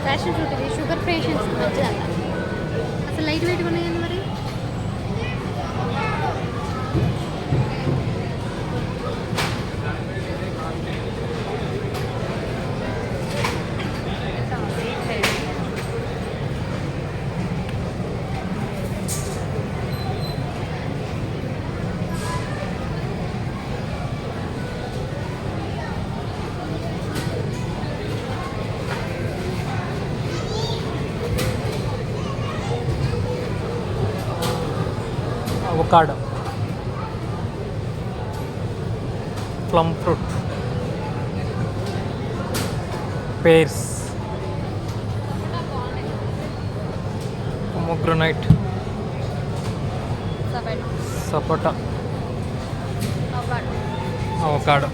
Passion fruit ఇది sugar patients మంచిదంట. అసలు లైట్ వెయిట్గా ఉన్నాయండి మరి. అవకాడో, ప్లమ్ ఫ్రూట్, పేర్స్, పొమోగ్రనైట్, సపోటా, అవకాడో.